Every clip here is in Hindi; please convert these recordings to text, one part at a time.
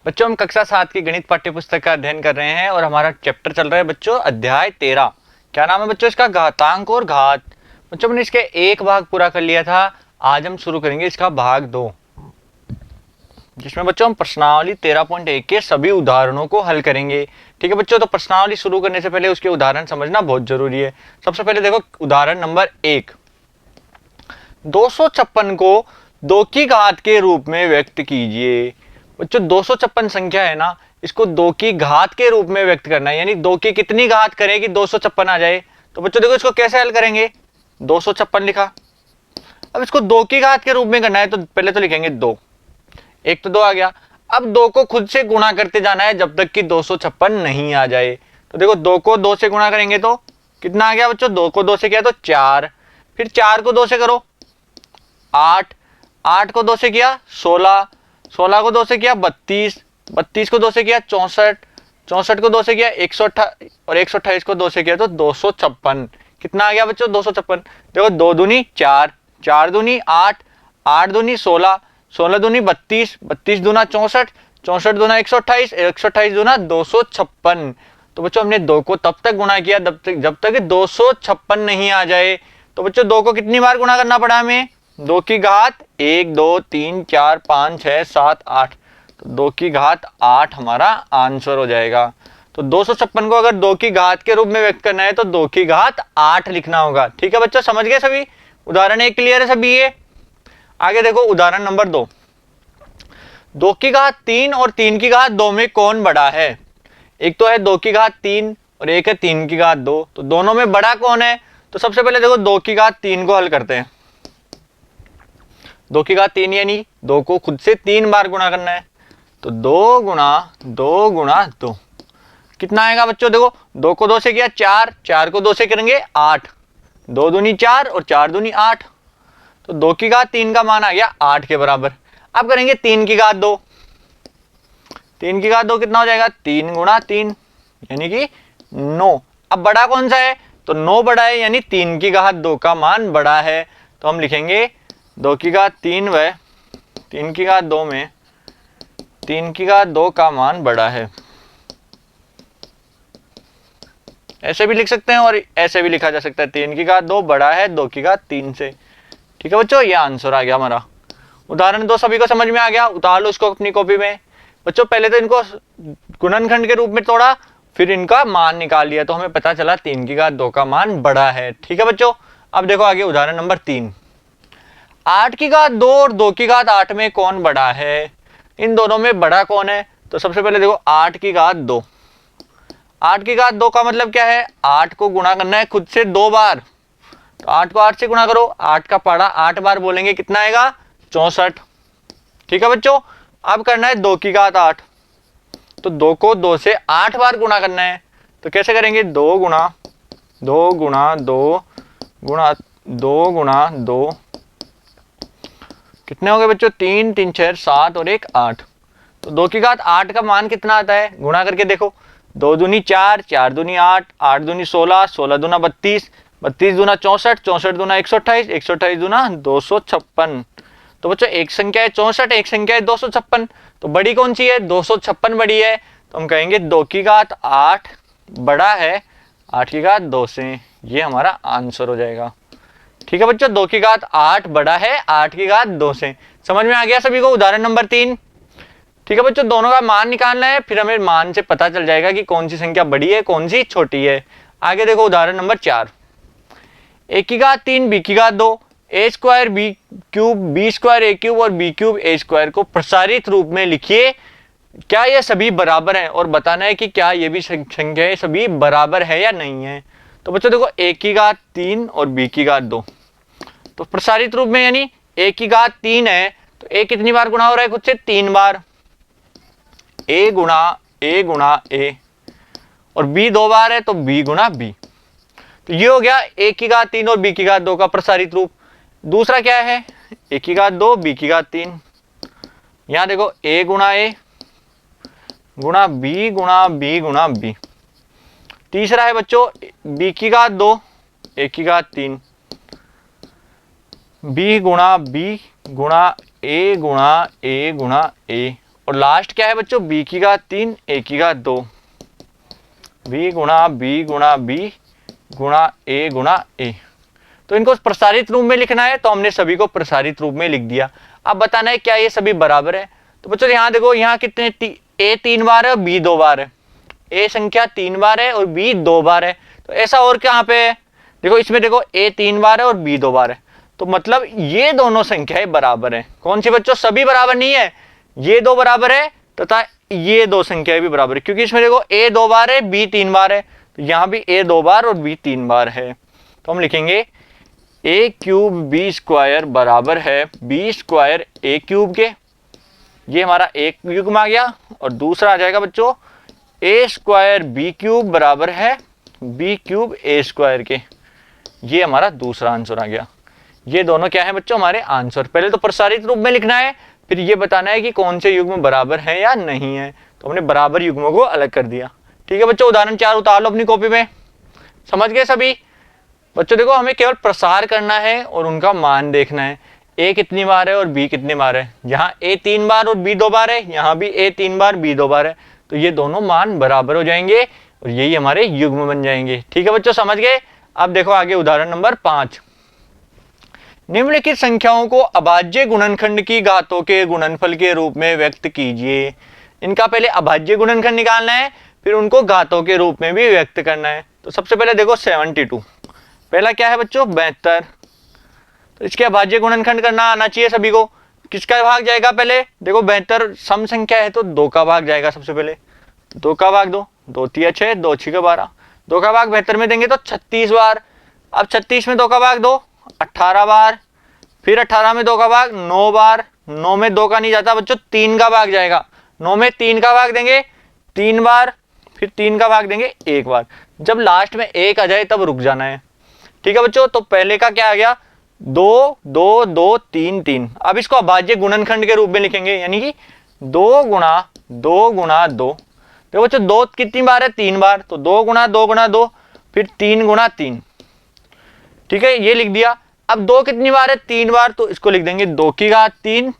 बच्चों हम कक्षा 7 की गणित पाठ्य पुस्तक का अध्ययन कर रहे हैं और हमारा चैप्टर चल रहा है बच्चों अध्याय 13। क्या नाम है बच्चों इसका? घातांक और घात। बच्चों हमने इसके एक भाग पूरा कर लिया था। आज हम शुरू करेंगे इसका भाग 2, जिसमें बच्चों हम प्रश्नावली 13.1 के सभी उदाहरणों को हल करेंगे। ठीक है बच्चों, तो प्रश्नावली शुरू करने से पहले उसके उदाहरण समझना बहुत जरूरी है। सबसे पहले देखो उदाहरण नंबर 1, 256 को 2 की घात के रूप में व्यक्त कीजिए। बच्चों 256 संख्या है ना, इसको 2 की घात के रूप में व्यक्त करना है, यानी 2 की कितनी घात करें कि 256 आ जाए। तो बच्चों देखो इसको कैसे हल करेंगे, 256 लिखा। अब इसको 2 की घात के रूप में करना है तो पहले तो लिखेंगे 2, एक तो 2 आ गया। अब 2 को खुद से गुणा करते जाना है जब तक कि 256 नहीं आ जाए। तो देखो 2 को 2 से गुणा करेंगे तो कितना आ गया बच्चों, 2 को 2 से किया तो 4, फिर 4 को 2 से करो 8, 8 को 2 से किया 16, 16 को 2 से किया 32, 32 को 2 से किया 64, 64 को 2 से किया 128 और 128 को 2 से किया तो 256। कितना आ गया बच्चों, 256। देखो 2 दूनी 4, 4 दूनी 8, 8 दूनी 16, 16 दूनी 32, 32 दूना 64, 64 दूना 128, 128 दूना 256। तो बच्चों हमने 2 को तब तक गुणा किया जब तक 256 नहीं आ जाए। तो बच्चों 2 को कितनी बार गुणा करना पड़ा हमें, 2 की घात 1 2 3 4 5 6 7 8, तो 2 की घात 8 हमारा आंसर हो जाएगा। तो 256 को अगर 2 की घात के रूप में व्यक्त करना है तो 2 की घात 8 लिखना होगा। ठीक है बच्चों, समझ गए सभी? उदाहरण 1 क्लियर है सभी? ये आगे देखो उदाहरण नंबर 2, 2 की घात 3 और 3 की घात 2 में कौन बड़ा है? एक तो है 2 की घात 3 और एक है 3 की घात 2, तो दोनों में बड़ा कौन है? तो सबसे पहले देखो 2 की घात 3 को हल करते हैं। 2 की घात 3 यानी 2 को खुद से 3 बार गुणा करना है, तो 2 गुणा 2 गुणा 2 कितना आएगा बच्चों? देखो 2 को 2 से किया 4, 4 को 2 से करेंगे 8, 2 दूनी 4 और 4 दूनी 8, तो 2 की घात 3 का मान आ गया 8 के बराबर। अब करेंगे 3 की घात 2, 3 की घात 2 कितना हो जाएगा, 3 गुणा 3 यानी कि 9। अब बड़ा कौन सा है, तो 9 बड़ा है, यानी 3 की घात 2 का मान बड़ा है। तो हम लिखेंगे 2 की घात 3 व 3 की घात 2 में 3 की घात 2 का मान बड़ा है। ऐसे भी लिख सकते हैं और ऐसे भी लिखा जा सकता है, 3 की घात 2 बड़ा है 2 की घात 3 से। ठीक है बच्चों, ये आंसर आ गया हमारा। उदाहरण 2 सभी को समझ में आ गया? उतार लो उसको अपनी कॉपी में। बच्चों पहले तो इनको गुणनखंड के रूप में तोड़ा, फिर इनका मान निकाल लिया, तो हमें पता चला 3 की घात 2 का मान बड़ा है। ठीक है बच्चों, अब देखो आगे उदाहरण नंबर 3, 8 की घात 2 और 2 की घात 8 में कौन बड़ा है? इन दोनों में बड़ा कौन है? तो सबसे पहले देखो 8 की घात 2, 8 की घात 2 का मतलब क्या है, 8 को गुणा करना है खुद से 2 बार, तो 8 को 8 से गुणा करो, 8 का पाड़ा 8 बार बोलेंगे कितना आएगा, 64। ठीक है बच्चों, अब करना है 2 की घात 8, तो 2 को 2 से 8 बार गुणा करना है, तो कैसे करेंगे, 2 गुणा 2 गुणा 2 गुणा 2 गुणा 2 कितने हो गए बच्चों, 3 3 6 7 और 1 8। तो 2 की घात 8 का मान कितना आता है, गुणा करके देखो, 2 दूनी 4, 4 दूनी 8, 8 दूनी 16, 16 दूना 32, 32 दूना 64, 64 दूना 128, 128 दूना 256। तो बच्चों एक संख्या है 64, एक संख्या है 256, तो बड़ी कौन सी है, 256 बड़ी है। तो हम कहेंगे 2 की घात 8 बड़ा है 8 की घात 2 से, ये हमारा आंसर हो जाएगा। ठीक है बच्चों, 2 की घात 8 बड़ा है 8 की घात 2 से। समझ में आ गया सभी को? उदाहरण नंबर 3। ठीक है बच्चों, दोनों का मान निकालना है, फिर हमें मान से पता चल जाएगा कि कौन सी संख्या बड़ी है कौन सी छोटी है। आगे देखो उदाहरण नंबर 4, 1 की घात 3 b की घात 2, a square b cube b square a cube और b क्यूब a स्क्वायर को प्रसारित रूप में लिखिए। क्या ये सभी बराबर हैं और बताना है कि क्या ये भी संख्याएं सभी बराबर है या नहीं है। तो बच्चों देखो 1 की घात 3 और b की घात 2, तो प्रसारित रूप में यानी 1 की घात 3 है तो a कितनी बार गुणा हो रहा है खुद से, 3 बार, a गुणा a और b 2 बार है तो b गुणा b। तो ये हो गया 1 की घात 3 और b की घात 2 का प्रसारित रूप। दूसरा क्या है, 1 की घात 2 b की घात 3, यहां देखो a गुणा b गुणा b गुणा b। तीसरा है बच्चों b की घात 2 1 की घात 3, b गुणा a गुणा a गुणा a और लास्ट क्या है बच्चों, b की घात 3 a की घात 2, b गुणा b गुणा a गुणा a। तो इनको प्रसारित रूप में लिखना है, तो हमने सभी को प्रसारित रूप में लिख दिया। अब बताना है क्या ये सभी बराबर है। तो बच्चों यहाँ देखो, यहाँ कितने a 3 बार है और b 2 बार है, a संख्या 3 बार है और b 2 बार है। तो ऐसा और कहाँ पे है, देखो इसमें देखो a 3 बार है और b 2 बार है, तो मतलब ये दोनों संख्याएं बराबर हैं। कौन सी बच्चों, सभी बराबर नहीं है, ये दो बराबर है तथा ये दो संख्याएं भी बराबर है, क्योंकि इसमें देखो a 2 बार है b 3 बार है, तो यहाँ भी a 2 बार और b 3 बार है। तो हम लिखेंगे a क्यूब b स्क्वायर बराबर है b स्क्वायर a क्यूब के, ये हमारा एक युग्म आ गया, और दूसरा आ जाएगा बच्चों a स्क्वायर b क्यूब बराबर है b क्यूब a स्क्वायर के, ये हमारा दूसरा आंसर आ गया। ये दोनों क्या है बच्चों, हमारे आंसर। पहले तो प्रसारित रूप में लिखना है, फिर ये बताना है कि कौन से युग्म बराबर है या नहीं है। तो हमने बराबर युग्मों को अलग कर दिया। ठीक है बच्चों, उदाहरण 4 उतार लो अपनी कॉपी में। समझ गए सभी बच्चों? देखो हमें केवल प्रसार करना है और उनका मान देखना है, a कितनी बार है और b कितनी बार है। यहाँ a 3 बार और b 2 बार है, यहाँ भी a 3 बार b 2 बार है, तो ये दोनों मान बराबर हो जाएंगे और यही हमारे युग्म बन जाएंगे। ठीक है बच्चों, समझ गए? अब देखो आगे उदाहरण नंबर 5। निम्नलिखित संख्याओं को अभाज्य गुणनखंड की घातों के गुणनफल के रूप में व्यक्त कीजिए। इनका पहले अभाज्य गुणनखंड निकालना है, फिर उनको घातों के रूप में भी व्यक्त करना है। तो सबसे पहले देखो 72, पहला क्या है बच्चों 72, तो इसके अभाज्य गुणनखंड करना आना चाहिए सभी को। किसका भाग जाएगा, पहले देखो 72 सम संख्या है तो 2 का भाग जाएगा। सबसे पहले 2 का भाग 2, 2 3 6, 2 6 12, 2 का भाग 72 में देंगे तो 36 बार। अब 36 में 2 का भाग 2, 18 बार, फिर 18 में 2 का भाग 9 बार, 9 में 2 का नहीं जाता बच्चों, 3 का भाग जाएगा। 9 में 3 का भाग देंगे 3 बार, फिर 3 का भाग देंगे 1 बार। जब लास्ट में 1 आ जाए तब रुक जाना है। ठीक है बच्चों, तो पहले का क्या आ गया 2 2 2 3 3। अब इसको अभाज्य गुणनखंड के रूप में लिखेंगे, यानी कि 2 गुणा 2 गुणा 2। देखो बच्चों 2 कितनी बार है 3 बार, तो 2 गुणा 2 गुणा 2, फिर 3 गुणा 3। ठीक है, ये लिख दिया। अब 2 कितनी बार है 3 बार, तो इसको लिख देंगे 2 की घात 3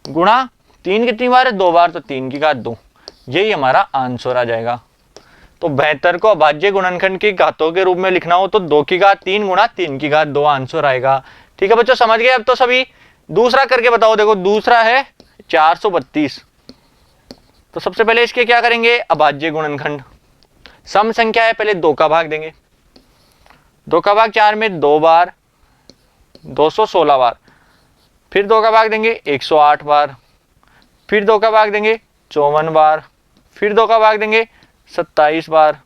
गुणा 3 कितनी बार है 2 बार, तो 3 की घात 2। यही हमारा आंसर आ जाएगा। तो 72 को अभाज्य गुणनखंड की घातों के रूप में लिखना हो तो 2 की घात 3 गुणा 3 की घात 2 आंसर आएगा। ठीक है बच्चों, समझ गए? अब तो सभी दूसरा करके बताओ। देखो दूसरा है 432, तो सबसे पहले इसके क्या करेंगे अभाज्य गुणनखंड। सम संख्या है, पहले 2 का भाग देंगे, 2 का भाग 4 में 2 बार 216 बार, फिर 2 का भाग देंगे 108 बार, फिर 2 का भाग देंगे 54 बार, फिर 2 का भाग देंगे 27 बार,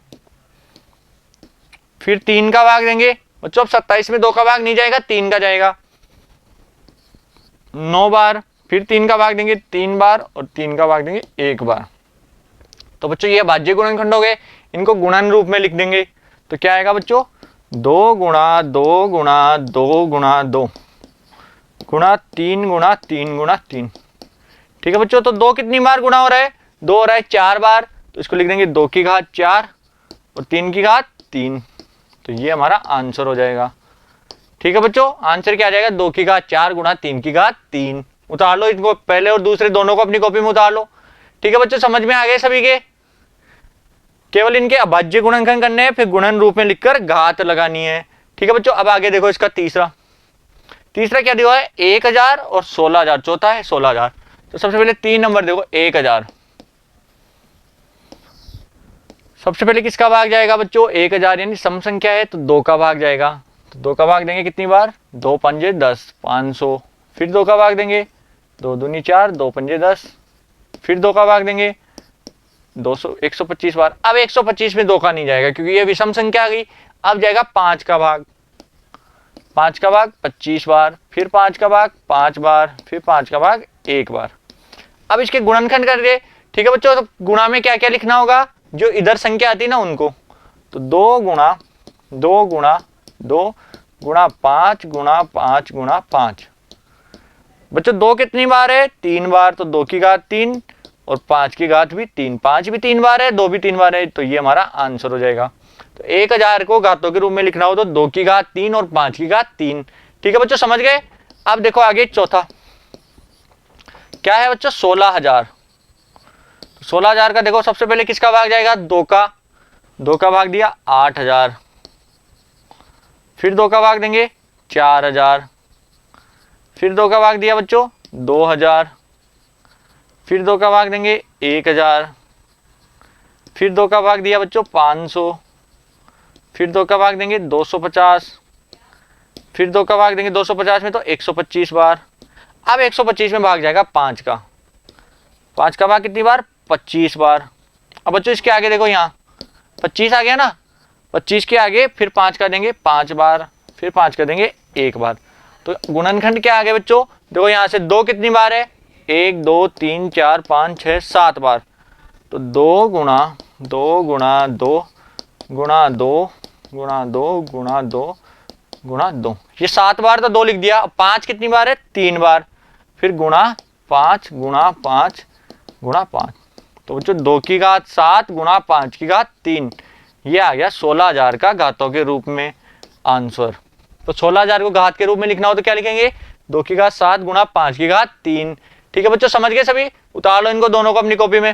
फिर 3 का भाग देंगे बच्चों। अब 27 में 2 का भाग नहीं जाएगा, 3 का जाएगा 9 बार, फिर 3 का भाग देंगे 3 बार और 3 का भाग देंगे 1 बार। तो बच्चों ये अभाज्य गुणनखंड हो गए, इनको गुणन रूप में लिख देंगे। तो क्या आएगा बच्चों 2 गुणा 2 गुणा 2 गुणा 2 गुणा 3 गुणा 3 गुणा 3। ठीक है बच्चों, तो 2 कितनी बार गुणा हो रहा है 2 हो रहा है 4 बार, तो इसको लिख देंगे 2 की घात 4 और 3 की घात 3। तो ये हमारा आंसर हो जाएगा। ठीक है बच्चों, आंसर क्या आ जाएगा 2 की घात 4 गुणा 3 की घात 3। उतार लो इनको, पहले और दूसरे दोनों को अपनी कॉपी में उतार लो। ठीक है बच्चों, समझ में आ गए सभी के? केवल इनके अभाज्य गुणनखंड करने हैं, फिर गुणन रूप में लिखकर घात लगानी है। ठीक है बच्चों, अब आगे देखो इसका तीसरा क्या दिया है 1000 और 16000, चौथा है 16000। तो सबसे पहले 3 नंबर देखो 1000, सबसे पहले किसका भाग जाएगा बच्चों 1000, यानी सम संख्या है तो 2 का भाग जाएगा। तो 2 का भाग देंगे कितनी बार 2 पंजे 10 500, फिर 2 का भाग देंगे 2 दूनी 4 2 पंजे 10, फिर 2 का भाग देंगे 200 125 बार। अब 125 में 2 का नहीं जाएगा क्योंकि ये विषम संख्या आ गई। अब जाएगा 5 का भाग, 5 का भाग 25 बार, फिर 5 का भाग 5 बार, फिर 5 का भाग 1 बार। अब इसके गुणनखंड कर दे। ठीक है बच्चों, तो गुणा में क्या क्या लिखना होगा, जो इधर संख्या आती है ना उनको। तो 2 गुणा 2 गुणा 2 गुणा 5 गुणा 5 गुणा 5। बच्चों 2 कितनी बार है 3 बार, तो 2 की घात 3 और 5 की घात भी 3, 5 भी 3 बार है 2 भी 3 बार है, तो ये हमारा आंसर हो जाएगा। तो 1000 को घातों के रूप में लिखना हो तो 2 की घात 3 और 5 की घात 3। ठीक है बच्चों, समझ गए? अब देखो आगे चौथा क्या है बच्चों 16000। 16,000 का देखो सबसे पहले किसका भाग जाएगा, 2 का, 2 का भाग दिया 8,000, फिर 2 का भाग देंगे 4,000, फिर 2 का भाग दिया बच्चों 2,000, फिर 2 का भाग देंगे 1,000, फिर 2 का भाग दिया बच्चों 500, फिर 2 का भाग देंगे 250, फिर 2 का भाग देंगे 250 में तो 125 बार। अब 125 में भाग जाएगा 5 का, 5 का भाग कितनी बार, 25 बार। अब बच्चों इसके आगे देखो यहाँ 25 आ गया ना, 25 के आगे फिर 5 का देंगे 5 बार, फिर 5 का देंगे 1 बार। तो गुणनखंड क्या आ गया बच्चों, देखो यहाँ से 2 कितनी बार है, 1 2 3 4 5 6 7 बार। तो 2 गुणा 2 गुणा 2 गुणा 2 गुणा 2 गुणा 2 गुणा 2, ये 7 बार तो 2 लिख दिया। 5 कितनी बार है, 3 बार, फिर गुणा 5 गुणा 5 गुणा 5। तो बच्चों 2 की घात 7 गुणा 5 की घात 3, ये आ गया 16,000 का घातों के रूप में आंसर। तो 16,000 को घात के रूप में लिखना हो तो क्या लिखेंगे, 2 की घात 7 गुणा 5 की घात 3। ठीक है बच्चों, समझ गए सभी, उतार लो इनको दोनों को अपनी कॉपी में।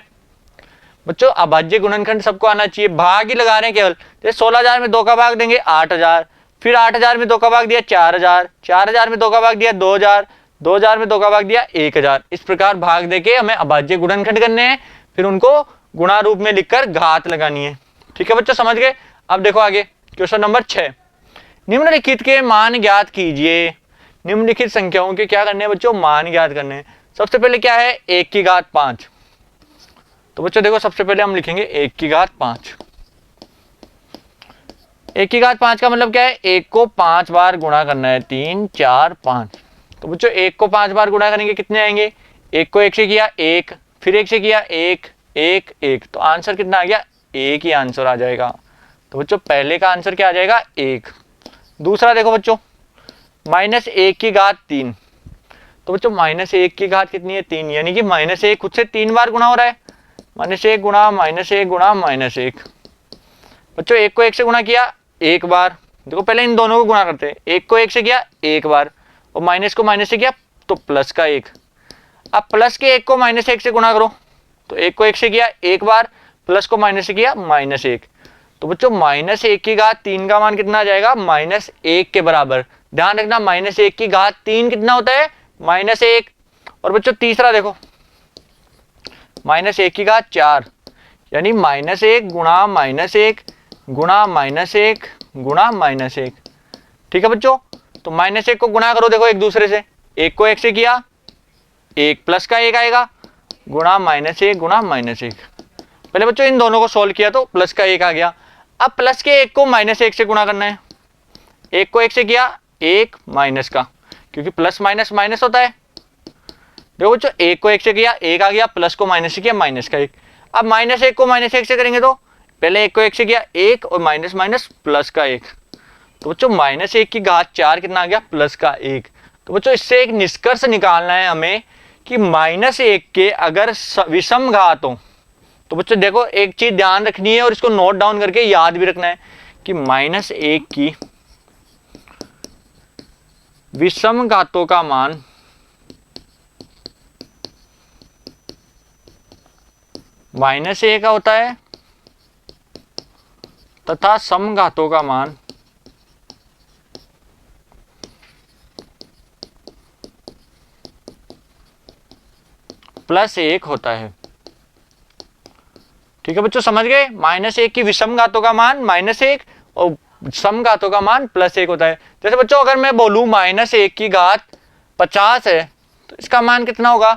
बच्चों अभाज्य गुणनखंड सबको आना चाहिए, भाग ही लगा रहे हैं केवल। जैसे 16,000 में 2 का भाग देंगे 8,000, फिर 8,000 में 2 का भाग दिया 4,000, 4,000 में 2 का भाग दिया 2,000, 2,000 में 2 का भाग दिया 1,000। इस प्रकार भाग देके हमें अभाज्य गुणनखंड करने हैं, फिर उनको गुणा रूप में लिखकर घात लगानी है। ठीक है बच्चों, समझ गए। अब देखो आगे क्वेश्चन नंबर 6, निम्नलिखित के मान ज्ञात कीजिए। निम्नलिखित संख्याओं के क्या करने हैं बच्चों, मान ज्ञात करने हैं। सबसे पहले क्या है, 1 की घात 5। तो बच्चों देखो सबसे पहले हम लिखेंगे 1 की घात 5। 1 की घात 5 का मतलब क्या है, 1 को 5 बार गुणा करना है, 3 4 5। तो बच्चों 1 को 5 बार गुणा करेंगे कितने आएंगे, 1 को 1 से किया 1, फिर 1 से किया 1 1 1, तो आंसर कितना आ गया, 1 ही आंसर आ जाएगा। तो बच्चों पहले का आंसर क्या आ जाएगा, 1। दूसरा देखो बच्चों -1 की घात 3। तो बच्चों -1 की घात कितनी है, 3, यानी कि -1 खुद से 3 बार गुणा हो रहा है। -1 गुणा -1 गुणा -1। बच्चों 1 को 1 से गुणा किया 1 बार, देखो पहले इन दोनों को गुणा करते हैं। 1 को 1 से किया 1 बार, और माइनस को माइनस से किया तो प्लस का 1। अब प्लस के 1 को -1 से गुणा करो, तो 1 को 1 से किया 1 बार, प्लस को माइनस से किया -1। तो बच्चों -1 की घात 3 का मान कितना आ जाएगा, -1 के बराबर। ध्यान रखना -1 की घात 3 कितना होता है, -1। और बच्चों तीसरा देखो -1 की घात 4, यानी -1 गुणा -1 गुणा -1 गुणा -1। ठीक है बच्चों, तो -1 को गुणा करो देखो एक दूसरे से, 1 को 1 से किया 1 प्लस का 1 आएगा, गुणा -1 गुणा -1। पहले बच्चों इन दोनों को सोल्व किया तो प्लस का 1 आ गया। अब प्लस के 1 को -1 से गुणा करना है। 1 को 1 से किया 1 माइनस का, क्योंकि प्लस माइनस माइनस होता है। देखो बच्चों 1 को 1 से किया 1 आ गया, प्लस को माइनस से किया माइनस का 1। अब -1 को -1 से करेंगे तो पहले 1 को 1 से किया 1 और माइनस माइनस प्लस का 1। तो बच्चों -1 की घात 4 कितना आ गया, प्लस का 1। तो बच्चों इससे एक निष्कर्ष निकालना है हमें कि -1 के अगर विषम घात हो, तो बच्चों देखो एक चीज ध्यान रखनी है और इसको नोट डाउन करके याद भी रखना है कि -1 की विषम घातों का मान -1 का होता है तथा समघातों का मान +1 होता है। ठीक है बच्चों, समझ गए। -1 की विषम घातों का मान -1 और समघातों का मान +1 होता है। जैसे बच्चों अगर मैं बोलूं -1 की घात 50 है, तो इसका मान कितना होगा,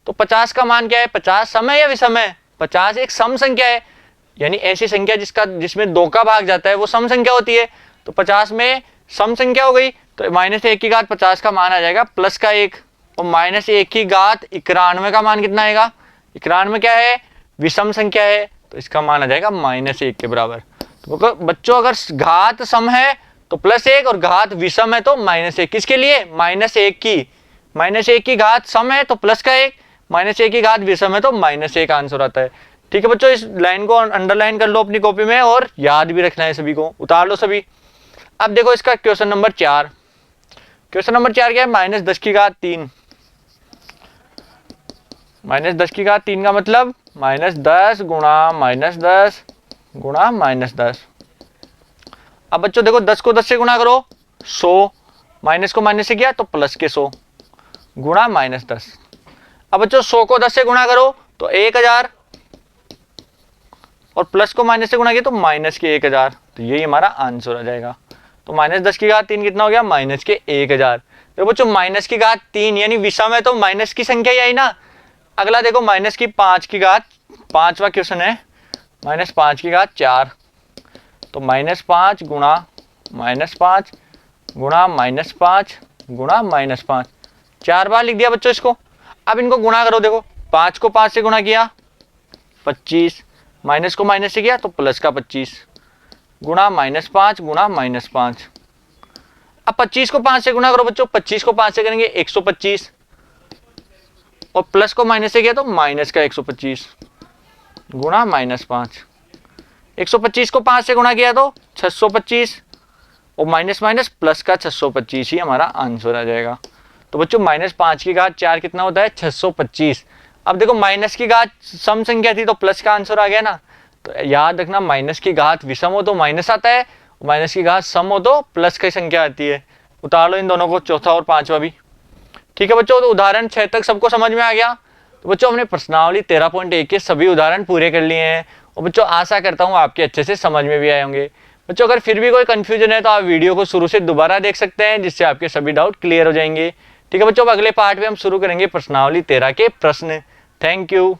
तो 50 का मान क्या है, 50 सम है या विषम है, 50 एक सम संख्या है, यानी ऐसी संख्या जिसमें 2 का भाग जाता है वो सम संख्या होती है। तो 50 में सम संख्या हो गई, तो -1 की घात 50 का मान आ जाएगा प्लस का 1, और -1 की घात 91 का मान कितना आएगा, 91 क्या है, विषम संख्या है, तो इसका मान आ जाएगा -1 के बराबर। तो बच्चों अगर घात सम है तो +1 और घात विषम है तो -1। किसके लिए, -1 की घात सम है तो प्लस का 1, -1 की घात विषम है तो -1 आंसर आता है। ठीक है बच्चों, इस लाइन को अंडरलाइन कर लो अपनी कॉपी में और याद भी रखना है सभी को, उतार लो सभी। अब देखो इसका क्वेश्चन नंबर 4। क्वेश्चन नंबर 4 क्या है, -10 की घात 3। -10 की घात 3 का मतलब -10 गुणा -10 गुणा -10। अब बच्चों देखो 10 को 10 से गुणा करो 100, माइनस को माइनस से किया तो प्लस के 100 गुणा -10। अब बच्चों 100 को 10 से गुणा करो तो 1000 और प्लस को माइनस से गुणा किया तो माइनस के 1000, तो यही हमारा आंसर आ जाएगा। तो -10 की घात 3 कितना हो गया? माइनस के 1000। देखो बच्चों माइनस की घात 3 यानी विषम है तो माइनस की संख्या ही आई ना। अगला देखो माइनस की 5 की घात, पांचवा क्वेश्चन है, -5 की घात 4, तो -5 गुणा -5 गुणा -5 गुणा -5, 4 बार लिख दिया बच्चों इसको। अब इनको गुणा करो, देखो 5 को 5 से गुणा किया 25, माइनस को माइनस से किया तो प्लस का 25 गुणा -5 गुणा -5। अब 25 को 5 से गुणा करो बच्चों, 25 को 5 से करेंगे 125 और प्लस को माइनस से किया तो माइनस का 125 गुणा -5। 125 को 5 से गुणा किया तो 625 और माइनस माइनस प्लस का 625 ही हमारा आंसर आ जाएगा। तो बच्चों -5 की घात 4 कितना होता है? 625। अब देखो माइनस की घात सम संख्या थी तो प्लस का आंसर आ गया ना। तो याद रखना माइनस की घात विषम हो तो माइनस आता है, माइनस की घात सम हो तो प्लस की संख्या आती है। उतार लो इन दोनों को, चौथा और पांचवा भी। ठीक है बच्चों, तो उदाहरण 6 तक सबको समझ में आ गया। तो बच्चों हमने प्रश्नावली 13.1 के सभी उदाहरण पूरे कर लिए हैं और बच्चों आशा करता हूँ आपके अच्छे से समझ में भी आए होंगे। बच्चों अगर फिर भी कोई कंफ्यूजन है तो आप वीडियो को शुरू से दोबारा देख सकते हैं, जिससे आपके सभी डाउट क्लियर हो जाएंगे। ठीक है बच्चों, अब अगले पार्ट में हम शुरू करेंगे प्रश्नावली 13 के प्रश्न। Thank you.